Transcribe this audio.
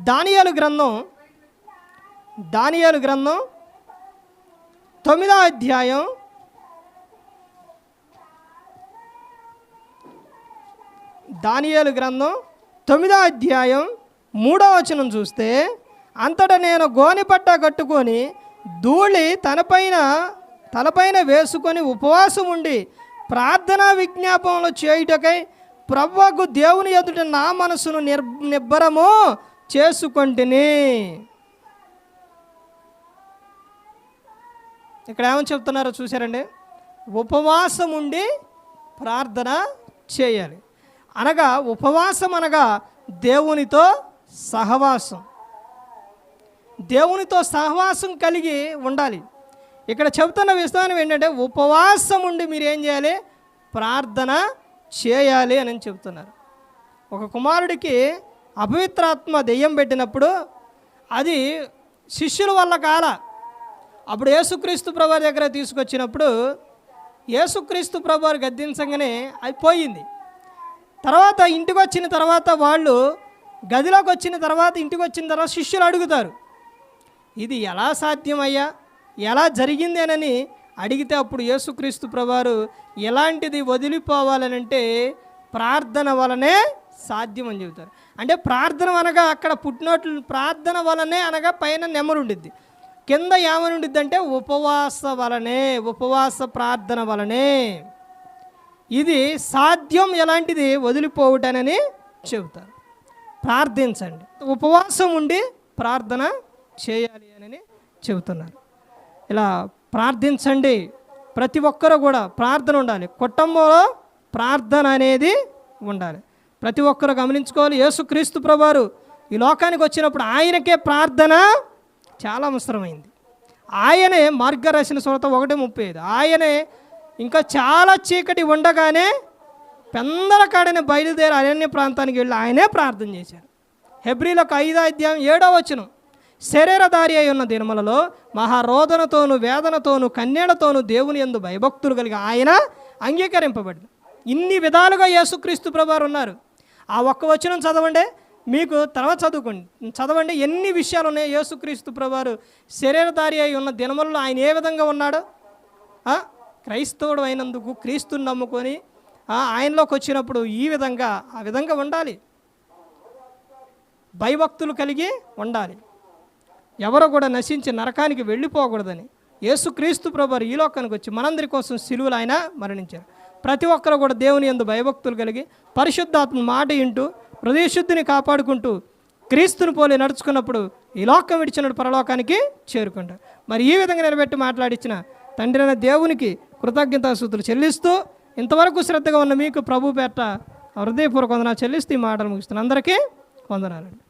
దానియేలు గ్రంథం 9వ అధ్యాయం 3వ వచనం చూస్తే, అంతటా నేను గోనెపట్ట కట్టుకొని ధూళి తలపైన వేసుకొని ఉపవాసం ఉండి ప్రార్థనా విజ్ఞాపనలు చేయుటకై ప్రభువుకు దేవుని ఎదుట నా మనసును నిబ్బరము చేసుకొంటిని. ఇక్కడ ఏమని చెప్తున్నారో చూసారండి? ఉపవాసం ఉండి ప్రార్థన చేయాలి. ఉపవాసం అనగా దేవునితో సహవాసం కలిగి ఉండాలి. ఇక్కడ చెబుతున్న విధానం ఏంటంటే, ఉపవాసం ఉండి మీరు ఏం చేయాలి? ప్రార్థన చేయాలి అని చెబుతున్నారు. ఒక కుమారుడికి అపవిత్రాత్మ దెయ్యం పెట్టినప్పుడు అది శిష్యుల వల్ల కాల. అప్పుడు యేసుక్రీస్తు ప్రభువారి దగ్గర తీసుకొచ్చినప్పుడు యేసుక్రీస్తు ప్రభువారు గద్దించగానే అది పోయింది. తర్వాత ఇంటికి వచ్చిన తర్వాత వాళ్ళు గదిలోకి వచ్చిన తర్వాత శిష్యులు అడుగుతారు, ఇది ఎలా సాధ్యమయ్యా, ఎలా జరిగింది అని అడిగితే అప్పుడు యేసుక్రీస్తు ప్రభువారు ఎలాంటిది వదిలిపోవాలనంటే ప్రార్థన వలనే సాధ్యం అని చెబుతారు. అంటే ప్రార్థన అనగా అక్కడ పుట్టినట్లు ప్రార్థన వలనే అనగా పైన నెమరుండిద్ది, కింద ఏమని ఉండిద్ది అంటే ఉపవాస ప్రార్థన వలనే ఇది సాధ్యం. ఎలాంటిది? వదిలిపోవటానని చెబుతారు. ప్రార్థించండి, ఉపవాసం ఉండి ప్రార్థన చేయాలి అని చెబుతున్నారు. ఇలా ప్రార్థించండి. ప్రతి ఒక్కరూ కూడా ప్రార్థన ఉండాలి. కుటుంబంలో ప్రార్థన అనేది ఉండాలి. ప్రతి ఒక్కరు గమనించుకోవాలి. యేసుక్రీస్తు ప్రభువారు ఈ లోకానికి వచ్చినప్పుడు ఆయనకే ప్రార్థన చాలా అవసరమైంది. ఆయనే మార్గదర్శన సువార్త 1:35 ఆయనే ఇంకా చాలా చీకటి ఉండగానే పెందలకాడని బయలుదేరి అరణ్య ప్రాంతానికి వెళ్ళి ఆయనే ప్రార్థన చేశారు. హెబ్రీలకు 5వ అధ్యాయం 7వ వచనం, శరీరధారి అయి ఉన్న దినములలో మహారోదనతోను వేదనతోను కన్యలతోనూ దేవుని యందు భయభక్తులు కలిగి ఆయన అంగీకరింపబడి. ఇన్ని విధాలుగా యేసుక్రీస్తు ప్రభువారు ఉన్నారు. ఆ ఒక్క వచనం చదవండి, మీకు తర్వాత చదవండి ఎన్ని విషయాలు ఉన్నాయి. యేసుక్రీస్తు ప్రభువారు శరీరధారి అయి ఉన్న దినములలో ఆయన ఏ విధంగా ఉన్నాడు? క్రైస్తవుడు అయినందుకు క్రీస్తుని నమ్ముకొని ఆయనలోకి వచ్చినప్పుడు ఆ విధంగా ఉండాలి. భయభక్తులు కలిగి ఉండాలి. ఎవరో కూడా నశించి నరకానికి వెళ్ళిపోకూడదని యేసుక్రీస్తు ప్రభువారు ఈ లోకానికి వచ్చి మనందరి కోసం సిలువలో ఆయన మరణించారు. ప్రతి ఒక్కరు కూడా దేవుని యందు భయభక్తులు కలిగి పరిశుద్ధాత్మ మాట వింటూ హృదయశుద్ధిని కాపాడుకుంటూ క్రీస్తుని పోలి నడుచుకున్నప్పుడు ఈ లోకం విడిచినప్పుడు పరలోకానికి చేరుకుంటారు. మరి ఈ విధంగా నిలబెట్టి మాట్లాడించిన తండ్రి అయిన దేవునికి కృతజ్ఞతాస్తుతులు చెల్లిస్తూ ఇంతవరకు శ్రద్ధగా ఉన్న మీకు ప్రభు పేట హృదయపూర్వక వందనాలు చెల్లిస్తూ ఈ మాటలు ముగిస్తున్నాను. అందరికీ వందనాలండి.